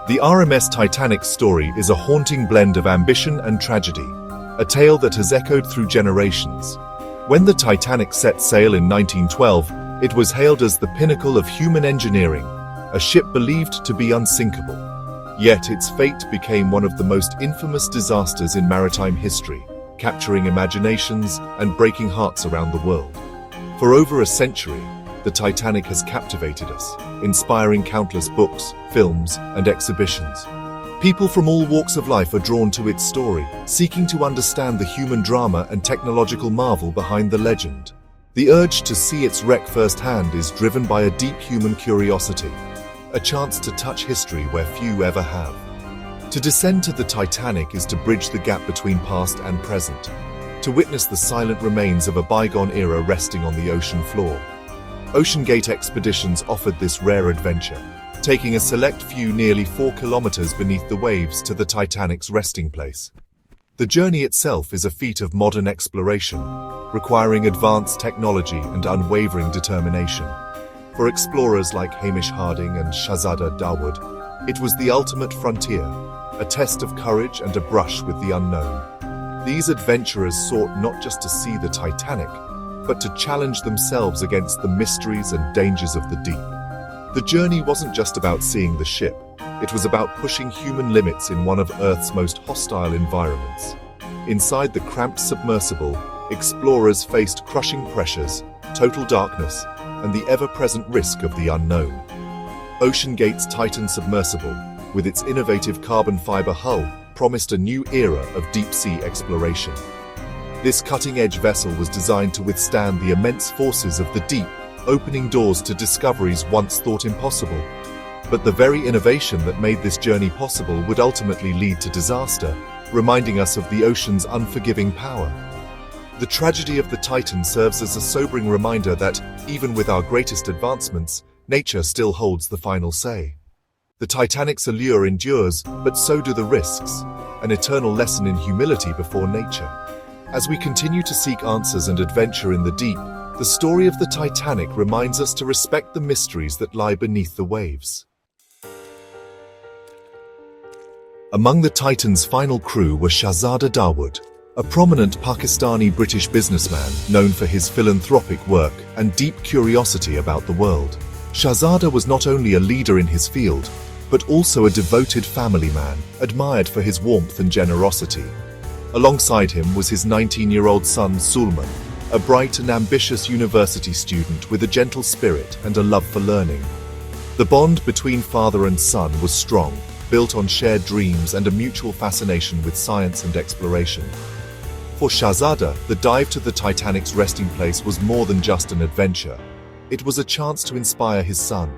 The RMS Titanic's story is a haunting blend of ambition and tragedy, a tale that has echoed through generations. When the Titanic set sail in 1912, it was hailed as the pinnacle of human engineering, a ship believed to be unsinkable. Yet its fate became one of the most infamous disasters in maritime history, capturing imaginations and breaking hearts around the world. For over a century, the Titanic has captivated us, inspiring countless books, films, and exhibitions. People from all walks of life are drawn to its story, seeking to understand the human drama and technological marvel behind the legend. The urge to see its wreck firsthand is driven by a deep human curiosity, a chance to touch history where few ever have. To descend to the Titanic is to bridge the gap between past and present, to witness the silent remains of a bygone era resting on the ocean floor. OceanGate Expeditions offered this rare adventure, taking a select few nearly 4 kilometers beneath the waves to the Titanic's resting place. The journey itself is a feat of modern exploration, requiring advanced technology and unwavering determination. For explorers like Hamish Harding and Shahzada Dawood, it was the ultimate frontier, a test of courage and a brush with the unknown. These adventurers sought not just to see the Titanic, but to challenge themselves against the mysteries and dangers of the deep. The journey wasn't just about seeing the ship, it was about pushing human limits in one of Earth's most hostile environments. Inside the cramped submersible, explorers faced crushing pressures, total darkness, and the ever-present risk of the unknown. OceanGate's Titan submersible, with its innovative carbon fiber hull, promised a new era of deep-sea exploration. This cutting-edge vessel was designed to withstand the immense forces of the deep, opening doors to discoveries once thought impossible. But the very innovation that made this journey possible would ultimately lead to disaster, reminding us of the ocean's unforgiving power. The tragedy of the Titan serves as a sobering reminder that, even with our greatest advancements, nature still holds the final say. The Titanic's allure endures, but so do the risks, an eternal lesson in humility before nature. As we continue to seek answers and adventure in the deep, the story of the Titanic reminds us to respect the mysteries that lie beneath the waves. Among the Titan's final crew were Shahzada Dawood, a prominent Pakistani-British businessman known for his philanthropic work and deep curiosity about the world. Shahzada was not only a leader in his field, but also a devoted family man, admired for his warmth and generosity. Alongside him was his 19-year-old son Sulman, a bright and ambitious university student with a gentle spirit and a love for learning. The bond between father and son was strong, built on shared dreams and a mutual fascination with science and exploration. For Shahzada, the dive to the Titanic's resting place was more than just an adventure. It was a chance to inspire his son,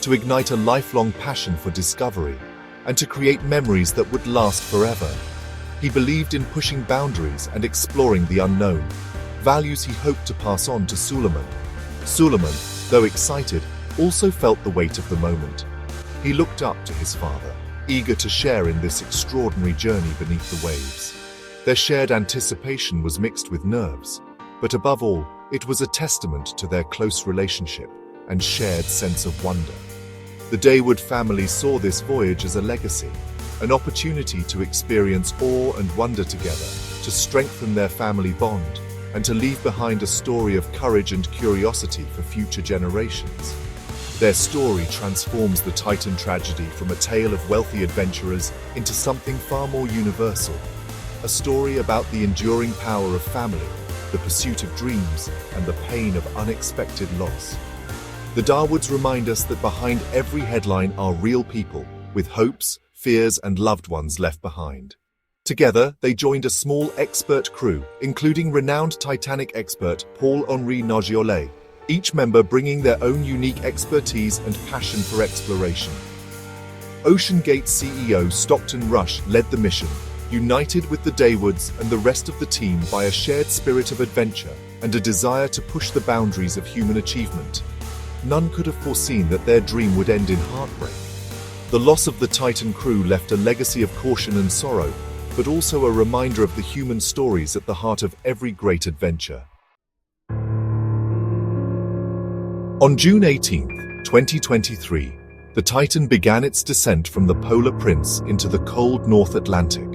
to ignite a lifelong passion for discovery, and to create memories that would last forever. He believed in pushing boundaries and exploring the unknown, values he hoped to pass on to Sulman. Sulman, though excited, also felt the weight of the moment. He looked up to his father, eager to share in this extraordinary journey beneath the waves. Their shared anticipation was mixed with nerves, but above all, it was a testament to their close relationship and shared sense of wonder. The Dawood family saw this voyage as a legacy, an opportunity to experience awe and wonder together, to strengthen their family bond, and to leave behind a story of courage and curiosity for future generations. Their story transforms the Titan tragedy from a tale of wealthy adventurers into something far more universal, a story about the enduring power of family, the pursuit of dreams, and the pain of unexpected loss. The Dawoods remind us that behind every headline are real people, with hopes, fears, and loved ones left behind. Together, they joined a small expert crew, including renowned Titanic expert Paul-Henri Nargeolet, each member bringing their own unique expertise and passion for exploration. OceanGate CEO Stockton Rush led the mission, united with the Dawoods and the rest of the team by a shared spirit of adventure and a desire to push the boundaries of human achievement. None could have foreseen that their dream would end in heartbreak. The loss of the Titan crew left a legacy of caution and sorrow, but also a reminder of the human stories at the heart of every great adventure. On June 18, 2023, The Titan began its descent from the Polar Prince into the cold North Atlantic.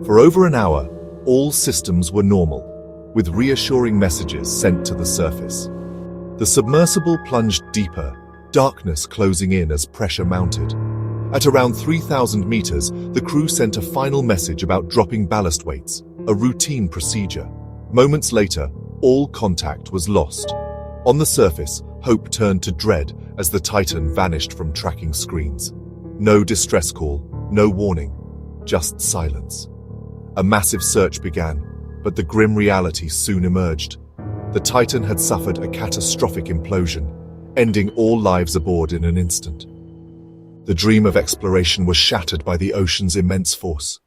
For over an hour, all systems were normal, with reassuring messages sent to the surface. The submersible plunged deeper, darkness closing in as pressure mounted. At around 3,000 meters, the crew sent a final message about dropping ballast weights, a routine procedure. Moments later, all contact was lost. On the surface, hope turned to dread as the Titan vanished from tracking screens. No distress call, no warning, just silence. A massive search began, but the grim reality soon emerged. The Titan had suffered a catastrophic implosion, ending all lives aboard in an instant. The dream of exploration was shattered by the ocean's immense force.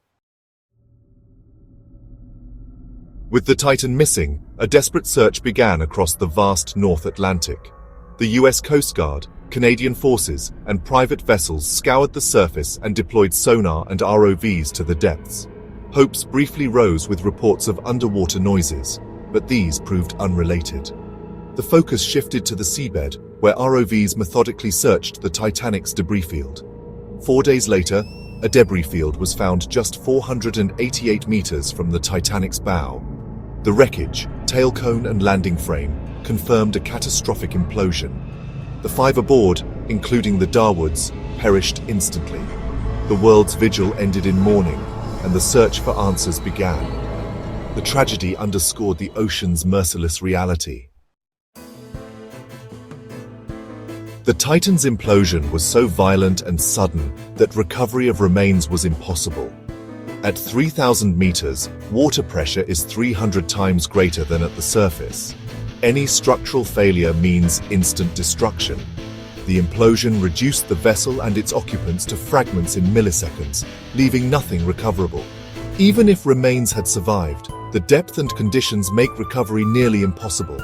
With the Titan missing, a desperate search began across the vast North Atlantic. The US Coast Guard, Canadian forces, and private vessels scoured the surface and deployed sonar and ROVs to the depths. Hopes briefly rose with reports of underwater noises, but these proved unrelated. The focus shifted to the seabed, where ROVs methodically searched the Titanic's debris field. 4 days later, a debris field was found just 488 meters from the Titanic's bow. The wreckage, tail cone and landing frame, confirmed a catastrophic implosion. The 5 aboard, including the Darwoods, perished instantly. The world's vigil ended in mourning, and the search for answers began. The tragedy underscored the ocean's merciless reality. The Titan's implosion was so violent and sudden that recovery of remains was impossible. At 3,000 meters, water pressure is 300 times greater than at the surface. Any structural failure means instant destruction. The implosion reduced the vessel and its occupants to fragments in milliseconds, leaving nothing recoverable. Even if remains had survived, the depth and conditions make recovery nearly impossible.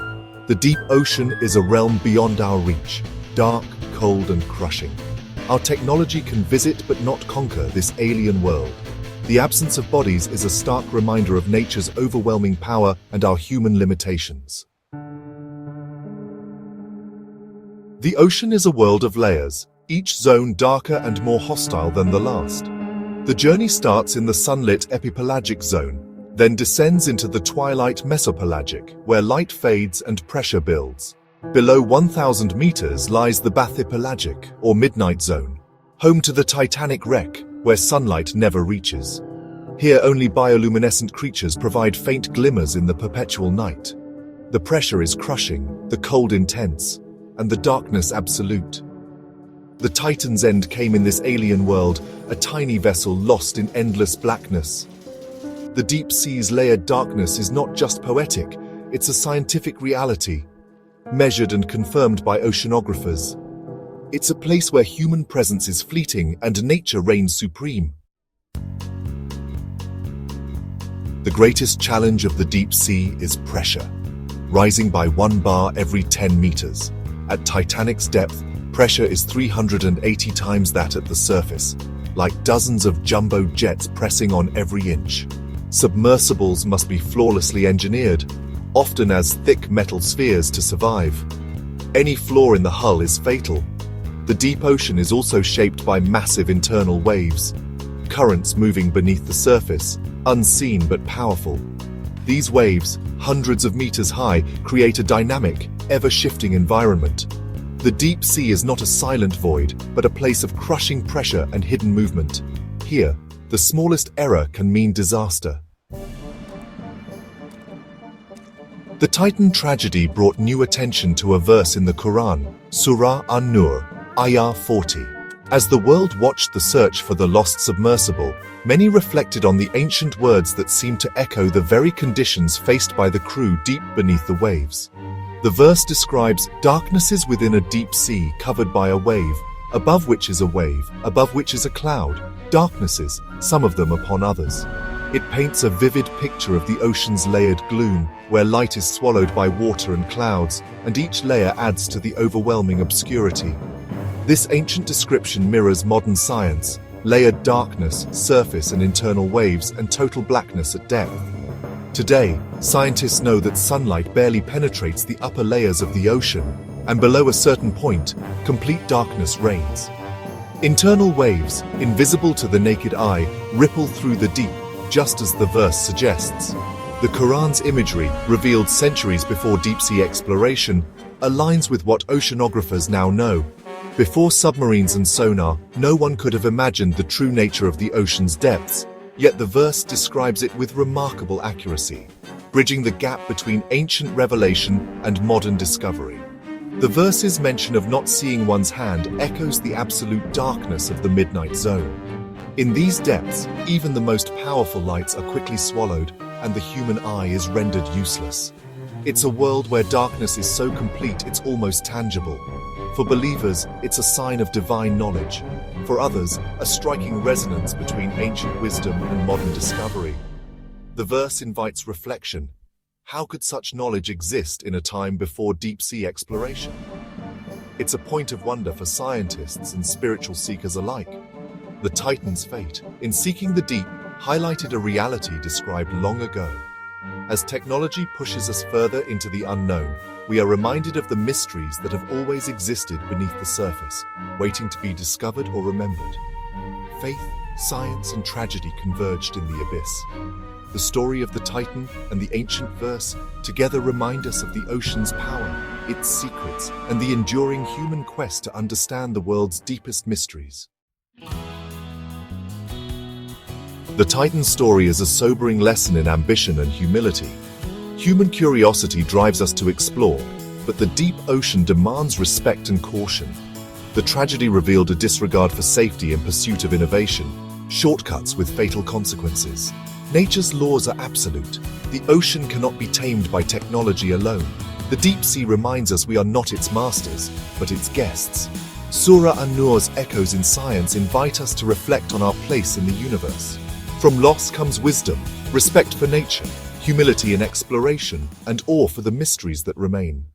The deep ocean is a realm beyond our reach. Dark, cold, and crushing. Our technology can visit but not conquer this alien world. The absence of bodies is a stark reminder of nature's overwhelming power and our human limitations. The ocean is a world of layers, each zone darker and more hostile than the last. The journey starts in the sunlit epipelagic zone, then descends into the twilight mesopelagic, where light fades and pressure builds. Below 1,000 meters lies the bathypelagic, or midnight zone, home to the Titanic wreck, where sunlight never reaches. Here only bioluminescent creatures provide faint glimmers in the perpetual night. The pressure is crushing, the cold intense, and the darkness absolute. The Titan's end came in this alien world, a tiny vessel lost in endless blackness. The deep sea's layered darkness is not just poetic, it's a scientific reality, measured and confirmed by oceanographers. It's a place where human presence is fleeting and nature reigns supreme. The greatest challenge of the deep sea is pressure, rising by 1 bar every 10 meters. At Titanic's depth, pressure is 380 times that at the surface, like dozens of jumbo jets pressing on every inch. Submersibles must be flawlessly engineered, often as thick metal spheres to survive. Any flaw in the hull is fatal. The deep ocean is also shaped by massive internal waves, currents moving beneath the surface, unseen but powerful. These waves, hundreds of meters high, create a dynamic, ever-shifting environment. The deep sea is not a silent void, but a place of crushing pressure and hidden movement. Here, the smallest error can mean disaster. The Titan tragedy brought new attention to a verse in the Quran, Surah An-Nur, Ayah 40. As the world watched the search for the lost submersible, many reflected on the ancient words that seemed to echo the very conditions faced by the crew deep beneath the waves. The verse describes darknesses within a deep sea covered by a wave, above which is a wave, above which is a cloud, darknesses, some of them upon others. It paints a vivid picture of the ocean's layered gloom, where light is swallowed by water and clouds, and each layer adds to the overwhelming obscurity. This ancient description mirrors modern science, layered darkness, surface and internal waves, and total blackness at depth. Today, scientists know that sunlight barely penetrates the upper layers of the ocean, and below a certain point, complete darkness reigns. Internal waves, invisible to the naked eye, ripple through the deep, just as the verse suggests. The Quran's imagery, revealed centuries before deep-sea exploration, aligns with what oceanographers now know. Before submarines and sonar, no one could have imagined the true nature of the ocean's depths, yet the verse describes it with remarkable accuracy, bridging the gap between ancient revelation and modern discovery. The verse's mention of not seeing one's hand echoes the absolute darkness of the midnight zone. In these depths, even the most powerful lights are quickly swallowed, and the human eye is rendered useless. It's a world where darkness is so complete it's almost tangible. For believers, it's a sign of divine knowledge. For others, a striking resonance between ancient wisdom and modern discovery. The verse invites reflection. How could such knowledge exist in a time before deep-sea exploration? It's a point of wonder for scientists and spiritual seekers alike. The Titan's fate, in seeking the deep, highlighted a reality described long ago. As technology pushes us further into the unknown, we are reminded of the mysteries that have always existed beneath the surface, waiting to be discovered or remembered. Faith, science, and tragedy converged in the abyss. The story of the Titan and the ancient verse together remind us of the ocean's power, its secrets, and the enduring human quest to understand the world's deepest mysteries. The Titan story is a sobering lesson in ambition and humility. Human curiosity drives us to explore, but the deep ocean demands respect and caution. The tragedy revealed a disregard for safety in pursuit of innovation, shortcuts with fatal consequences. Nature's laws are absolute. The ocean cannot be tamed by technology alone. The deep sea reminds us we are not its masters, but its guests. Surah An-Nur's echoes in science invite us to reflect on our place in the universe. From loss comes wisdom, respect for nature, humility in exploration, and awe for the mysteries that remain.